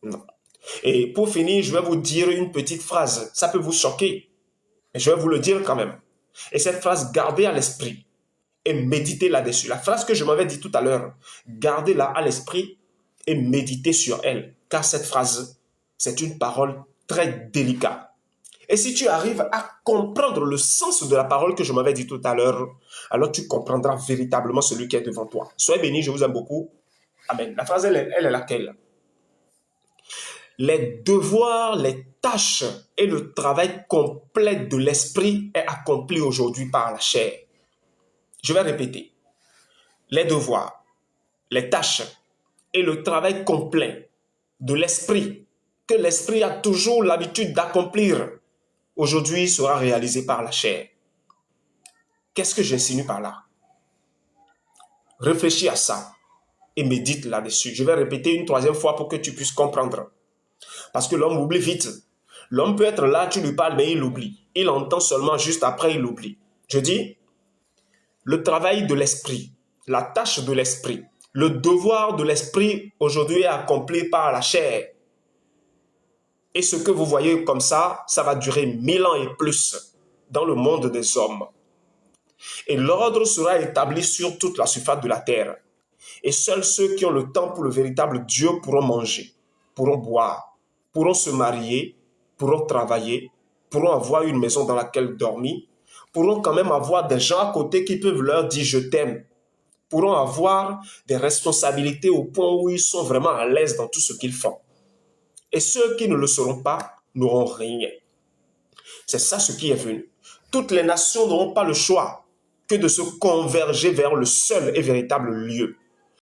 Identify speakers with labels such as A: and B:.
A: Non. Et pour finir, je vais vous dire une petite phrase. Ça peut vous choquer, mais je vais vous le dire quand même. Et cette phrase, gardez à l'esprit et méditez là-dessus. La phrase que je m'avais dit tout à l'heure, gardez-la à l'esprit et méditez sur elle. Car cette phrase, c'est une parole très délicate. Et si tu arrives à comprendre le sens de la parole que je m'avais dit tout à l'heure, alors tu comprendras véritablement celui qui est devant toi. Soyez bénis, je vous aime beaucoup. Amen. La phrase, elle est laquelle? Les devoirs, les tâches et le travail complet de l'esprit est accompli aujourd'hui par la chair. Je vais répéter. Les devoirs, les tâches et le travail complet de l'esprit, que l'esprit a toujours l'habitude d'accomplir, aujourd'hui sera réalisé par la chair. Qu'est-ce que j'insinue par là? Réfléchis à ça et médite là-dessus. Je vais répéter une troisième fois pour que tu puisses comprendre. Parce que l'homme oublie vite. L'homme peut être là, tu lui parles, mais il oublie. Il entend seulement juste après, il oublie. Je dis, le travail de l'esprit, la tâche de l'esprit, le devoir de l'esprit aujourd'hui est accompli par la chair. Et ce que vous voyez comme ça va durer 1000 ans et plus dans le monde des hommes. Et l'ordre sera établi sur toute la surface de la terre. Et seuls ceux qui ont le temps pour le véritable Dieu pourront manger, pourront boire, pourront se marier, pourront travailler, pourront avoir une maison dans laquelle dormir, pourront quand même avoir des gens à côté qui peuvent leur dire je t'aime, pourront avoir des responsabilités au point où ils sont vraiment à l'aise dans tout ce qu'ils font. Et ceux qui ne le seront pas n'auront rien. C'est ça ce qui est venu. Toutes les nations n'auront pas le choix que de se converger vers le seul et véritable lieu.